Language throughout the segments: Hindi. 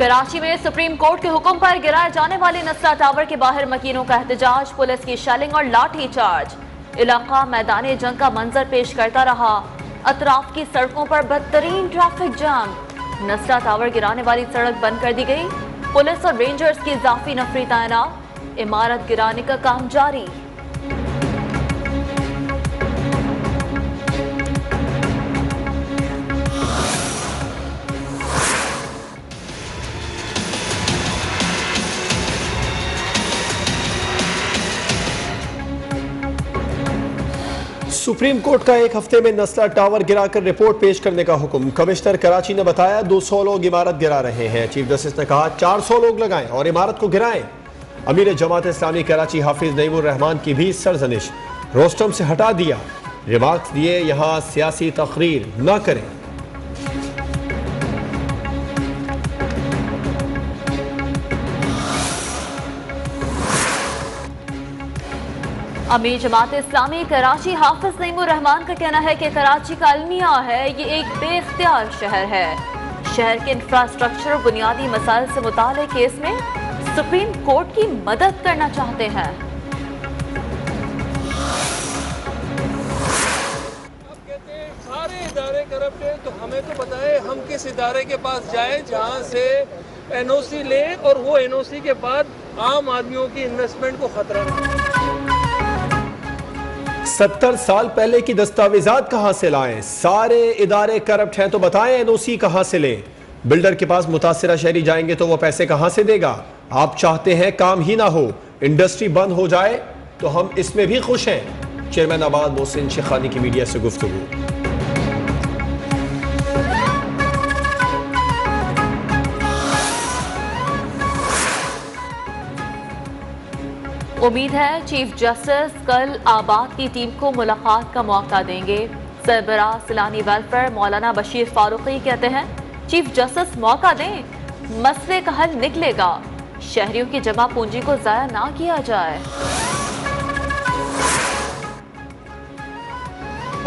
कराची में सुप्रीम कोर्ट के हुक्म पर गिराए जाने वाले नस्ला टावर के बाहर मकीनों का एहतजाज, पुलिस की शेलिंग और लाठी चार्ज। इलाका मैदान जंग का मंजर पेश करता रहा। अतराफ की सड़कों पर बदतरीन ट्रैफिक जाम। नस्ला टावर गिराने वाली सड़क बंद कर दी गई। पुलिस और रेंजर्स की इजाफी नफरी तैनात। इमारत गिराने का काम जारी। सुप्रीम कोर्ट का एक हफ्ते में नस्ला टावर गिराकर रिपोर्ट पेश करने का हुक्म। कमिश्नर कराची ने बताया 200 लोग इमारत गिरा रहे हैं। चीफ जस्टिस ने कहा 400 लोग लगाएं और इमारत को गिराएं। अमीर जमात इस्लामी कराची हाफिज नईमुर रहमान की भी सरजनिश, रोस्टम से हटा दिया। रिमार्क्स दिए यहां सियासी तकरीर न करें। अमीर जमात इस्लामी कराची हाफिज नईमुर रहमान का कहना है कि कराची का अलमिया है, ये एक बेख्तियार शहर है। शहर के इंफ्रास्ट्रक्चर और बुनियादी मसाइल से मुताल्लिक केस में सुप्रीम कोर्ट की मदद करना चाहते हैं। सारे इदारे करप्ट हैं, तो हमें तो बताएं हम किस इदारे के पास जाएं जहां से एनओसी लें और वो एनओसी के बाद आम आदमियों की इन्वेस्टमेंट को खतरा न। 70 साल पहले की दस्तावेजात कहां से लाएं? सारे इदारे करप्ट हैं तो बताएं एनओसी कहां से लें? बिल्डर के पास मुतासिरा शहरी जाएंगे तो वो पैसे कहां से देगा? आप चाहते हैं काम ही ना हो, इंडस्ट्री बंद हो जाए, तो हम इसमें भी खुश हैं। चेयरमैन आबाद मोहसिन शेखानी की मीडिया से गुफ्तगू। उम्मीद है चीफ जस्टिस कल आबाद की टीम को मुलाकात का मौका देंगे। सरबराह सिलानी वेलफेयर मौलाना बशीर फारूकी कहते हैं चीफ जस्टिस मौका दें, मसले का हल निकलेगा। शहरियों की जमा पूंजी को जाया ना किया जाए।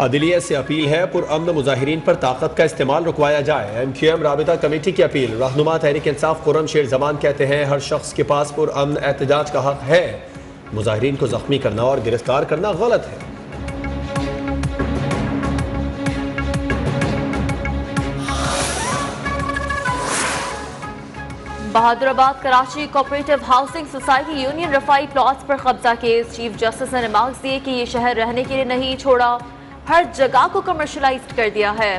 अदलिया से अपील है पुरअमन मुजाहिरीन पर ताकत का इस्तेमाल रुकवाया जाए। MQM राबिता कमेटी की अपील। रहनुमा तहरीक इंसाफ खुर्रम शेर जमान कहते हैं हर शख्स के पास पुरअमन एहतजाज का हक है। मुजाहिरीन को जख्मी करना और गिरफ्तार करना गलत है। Bahadurabad Karachi cooperative housing society union रफाई प्लॉट्स पर कब्जा केस। चीफ जस्टिस ने रिमार्क्स दिए कि ये शहर रहने के लिए नहीं छोड़ा, हर जगह को कमर्शलाइज्ड कर दिया है।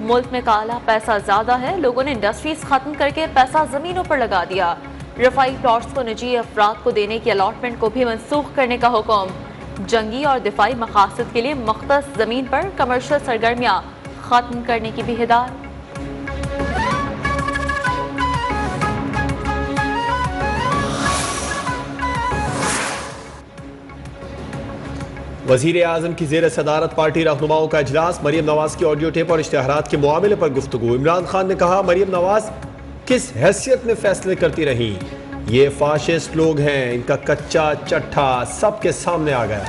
मुल्क में काला पैसा ज्यादा है, लोगों ने इंडस्ट्रीज खत्म करके पैसा जमीनों पर लगा दिया। रफाई प्लॉट्स को निजी अफराद को देने की अलॉटमेंट को भी मनसूख करने का हुक्म। जंगी और दिफाई मकासद के लिए मुख्तस जमीन पर कमर्शियल सरगर्मियां खत्म करने की भी हिदायत। वजीर आजम की जेर सदारत पार्टी रहनुमाओं का इजलास। मरियम नवाज की ऑडियो टेप और इश्तेहारात के मामले पर गुफ्तगू। इमरान खान ने कहा मरियम नवाज किस हैसियत में फैसले करती रही, ये फाशिस्ट लोग हैं, इनका कच्चा चट्ठा सबके सामने आ गया।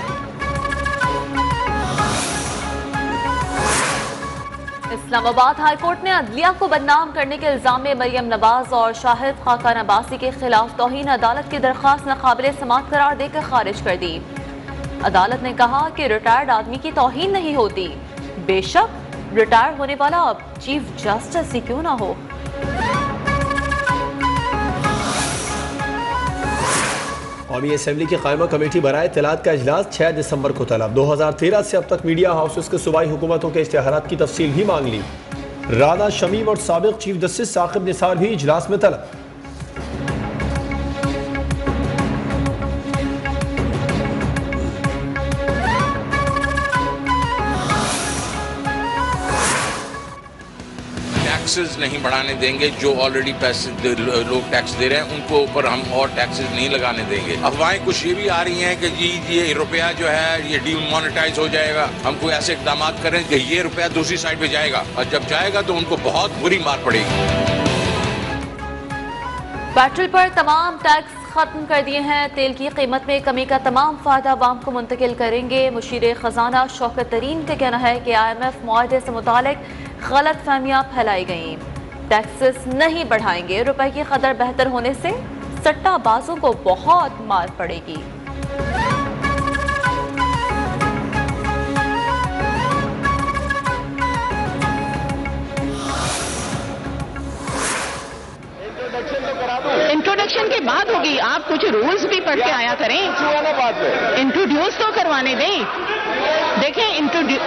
इस्लामाबाद हाईकोर्ट ने अदलिया को बदनाम करने के इल्जाम में मरियम नवाज और शाहिद खाकान अब्बासी के खिलाफ तौहीन अदालत की दरख्वास्त नाकाबिल समाअत करार देकर खारिज कर दी। अदालत ने कहा कि रिटायर्ड आदमी की तौहीन नहीं होती, बेशक रिटायर होने वाला अब चीफ जस्टिस ही क्यों ना हो। कौमी असेंबली की कायमा कमेटी बराए इत्तलात का इजलास 6 दिसंबर को तलब। 2013 से अब तक मीडिया हाउसेस के सूबाई हुकूमतों के इश्तेहारात की तफसील भी मांग ली। राना शमीम और साबिक चीफ जस्टिस साकिब निसार भी इजलास में तलब। टैक्सेस नहीं बढ़ाने देंगे, जो ऑलरेडी पैसे लोग टैक्स दे रहे हैं उनको ऊपर हम और टैक्सेस नहीं लगाने देंगे। अफवाहें कुछ ये भी आ रही हैं कि जी ये रुपया जो है ये डीमोनेटाइज हो जाएगा, हम कोई ऐसे इकदाम करें कि ये रुपया दूसरी साइड पे जाएगा, और जब जाएगा तो उनको बहुत बुरी मार पड़ेगी। पेट्रोल पर तमाम टैक्स खत्म कर दिए हैं। तेल की कीमत में कमी का तमाम फायदा आवाम को मुंतकिल करेंगे। मुशीर खजाना शौकत तरीन का कहना है कि IMF मुआहदे से मुतालिक गलत फहमियाँ फैलाई गई। टैक्सेस नहीं बढ़ाएंगे। रुपए की कदर बेहतर होने से सट्टाबाजों को बहुत मार पड़ेगी। इंट्रोडक्शन के बाद होगी, आप कुछ रूल्स भी पढ़ के आया करें, इंट्रोड्यूस तो करवाने दें। देखें,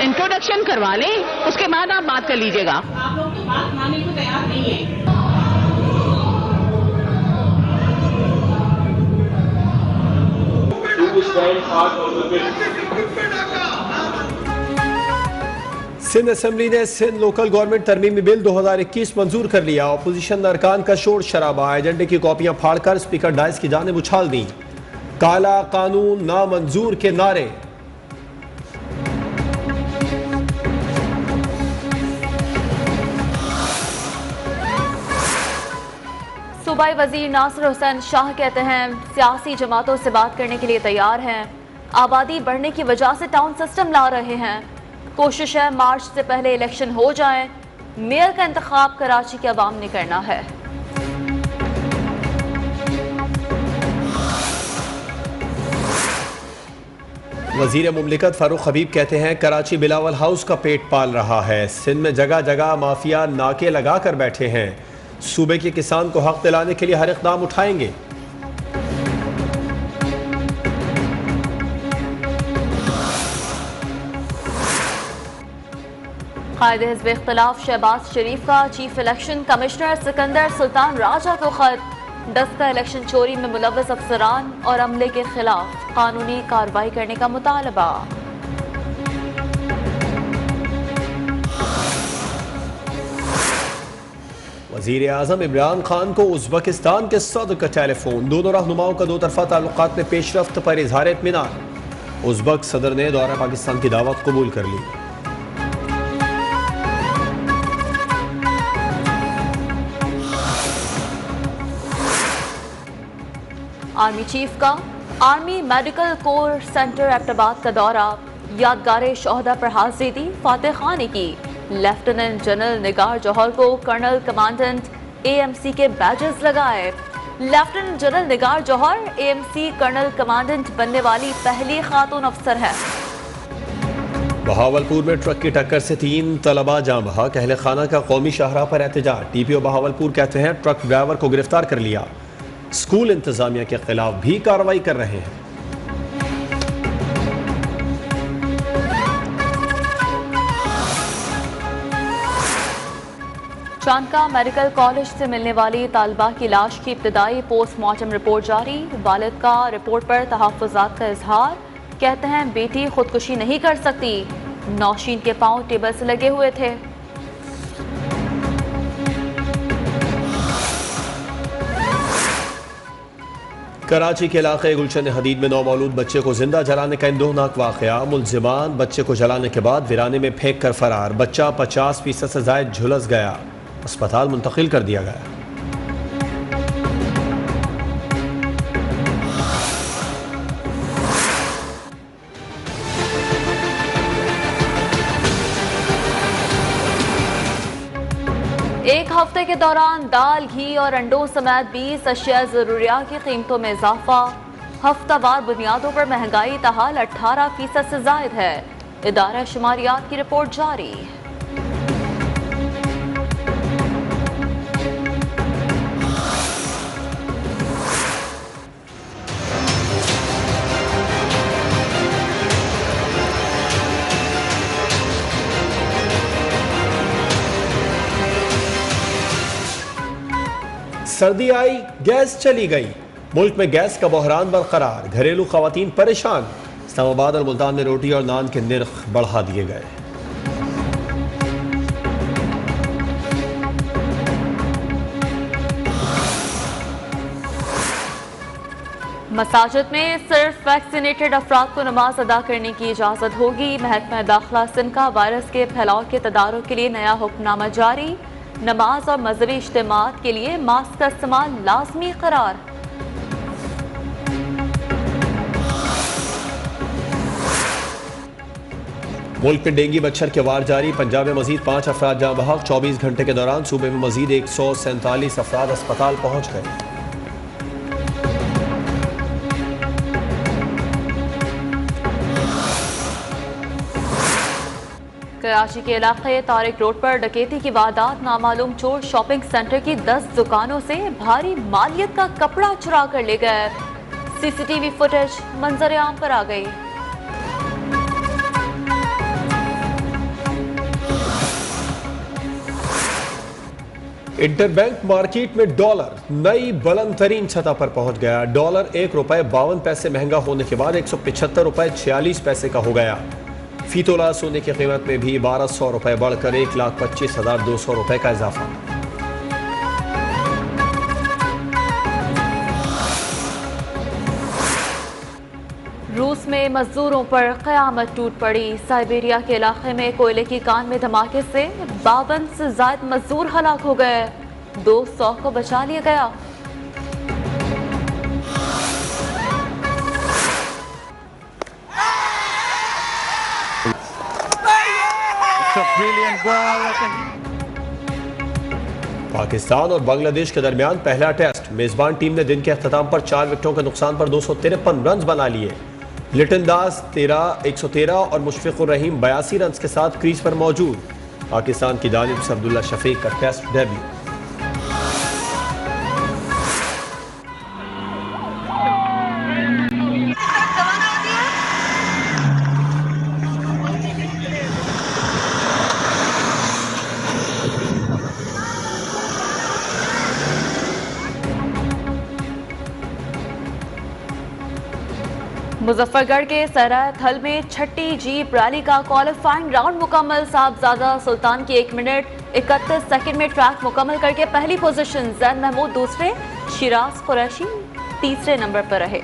इंट्रोडक्शन करवा लें, उसके बाद आप बात कर लीजिएगा। आप लोग तो बात मानने को तैयार नहीं है। सिंध असेंबली ने सिंध लोकल गवर्नमेंट तरमीमी बिल 2021 मंजूर कर लिया। अपोजिशन अरकान का शोर शराबा, एजेंडे की कॉपियां फाड़कर स्पीकर डाइस की जानिब उछाल दी। काला कानून नामंजूर के नारे। सूबाई वजीर नासिर हुसैन शाह कहते हैं सियासी जमातों से बात करने के लिए तैयार हैं। आबादी बढ़ने की वजह से टाउन सिस्टम ला रहे हैं। कोशिश है मार्च से पहले इलेक्शन हो जाए। मेयर का इंतखाब कराची के अवाम ने करना है। वजीर मुमलिकत फारूक हबीब कहते हैं कराची बिलावल हाउस का पेट पाल रहा है। सिंध में जगह जगह माफिया नाके लगा कर बैठे हैं। सूबे के किसान को हक दिलाने के लिए हर इक़दाम उठाएंगे। कायद हिज़्ब इख्तिलाफ शहबाज शरीफ का chief election commissioner Sikandar Sultan Raja को खत। दस्ता इलेक्शन चोरी में मुलव्वस अफसरान और अमले के खिलाफ कानूनी कार्रवाई करने का मुतालबा। वज़ीर आज़म इमरान खान को उज़्बेकिस्तान के सदर का टेलीफोन। दोनों रहनुमाओं का दो तरफा ताल्लुकात में पेशरफ्त पर इजहार इत्मीनान। उज़्बेक सदर ने दौरा पाकिस्तान की दावत कबूल कर ली। आर्मी चीफ का army medical corps centre Abbottabad का दौरा। यादगार शोहदा पर हाजिरी दी फातेह खान ने की। लेफ्टिनेंट जनरल निगार जौहर को कर्नल कमांडेंट AMC के बैजेस लगाए। लेफ्टिनेंट जनरल निगार जौहर AMC कर्नल कमांडेंट बनने वाली पहली खातून अफसर है। बहावलपुर में ट्रक की टक्कर से 3 तलबा जाँ बहक। अहले खाना का कौमी शाहराह पर एहतजाज। TPO बहावलपुर कहते हैं ट्रक ड्राइवर को गिरफ्तार कर लिया। स्कूल इंतजामिया के खिलाफ भी कार्रवाई कर रहे हैं। चांदका मेडिकल कॉलेज से मिलने वाली तालिबा की लाश की इब्तदाई पोस्टमार्टम रिपोर्ट जारी। वालिद का रिपोर्ट पर तहफ़्फ़ुज़ात का इजहार। कहते हैं बेटी खुदकुशी नहीं कर सकती। नौशीन के पांव टेबल से लगे हुए थे। कराची के इलाके गुलशन हदीद में नौमौलूद बच्चे को जिंदा जलाने का इंदोहनाक वाक़या। मुल्ज़िमान बच्चे को जलाने के बाद वीराने में फेंक कर फरार। बच्चा 50% से ज़ायद झुलस गया। अस्पताल मुंतकिल कर दिया गया। एक हफ्ते के दौरान दाल, घी और अंडों समेत 20 अशिया ज़रूरियात की कीमतों में इजाफा। हफ्तावार बुनियादों पर महंगाई तहाल 18% से ज़ायद है। इदारा शुमारियात की रिपोर्ट जारी। सर्दी आई, गैस चली गई। मुल्क में गैस का बहरान बरकरार। घरेलू खवातीन परेशान। इस्लामाबाद और मुल्तान में रोटी और नान के निर्ख बढ़ा दिए गए। मसाजिद में सिर्फ वैक्सीनेटेड अफराद को नमाज अदा करने की इजाज़त होगी। महकमा दाखिला सिंध का वायरस के फैलाव के तदारुक के लिए नया हुक्मनामा जारी। नमाज और मजहबी इज्तिमात के लिए मास्क का इस्तेमाल लाजमी करार। मुल्क में डेंगू मच्छर के वार जारी। पंजाब में मजीद 5 अफराद जाँ बहक। 24 घंटे के दौरान सूबे में मजीद 147 अफराद अस्पताल पहुँच गए। कराची के इलाके तारिक रोड पर डकैती की वारदात। नामालूम चोर शॉपिंग सेंटर की 10 दुकानों से भारी मालियत का कपड़ा चुरा कर ले गए। सीसीटीवी फुटेज मंजर आम पर आ गई। इंटरबैंक मार्केट में डॉलर नई बुलंद तरीन सतह पर पहुंच गया। डॉलर ₹1.52 महंगा होने के बाद ₹175.46 का हो गया। फी तोला सोने की कीमत में भी ₹1200 बढ़कर ₹1,25,200 का इजाफा। रूस में मजदूरों पर क़यामत टूट पड़ी। साइबेरिया के इलाके में कोयले की कान में धमाके से 52 से ज्यादा मजदूर हलाक हो गए। 200 को बचा लिया गया। पाकिस्तान और बांग्लादेश के दरमियान पहला टेस्ट। मेजबान टीम ने दिन के अख्ताम पर 4 विकेटों के नुकसान पर 253 रन बना लिए। लिटन दास 113 और मुशफिकुर रहीम 82 रन के साथ क्रीज पर मौजूद। पाकिस्तान की जानिब से अब्दुल्ला शफीक का टेस्ट डेब्यू। मुजफ्फरगढ़ के सराय थल में छठी जीप रैली का क्वालिफाइंग राउंड मुकम्मल। साहबजादा सुल्तान की 1 मिनट 31 सेकंड में ट्रैक मुकम्मल करके पहली पोजीशन। जैन महमूद दूसरे, शिराज कुरैशी तीसरे नंबर पर रहे।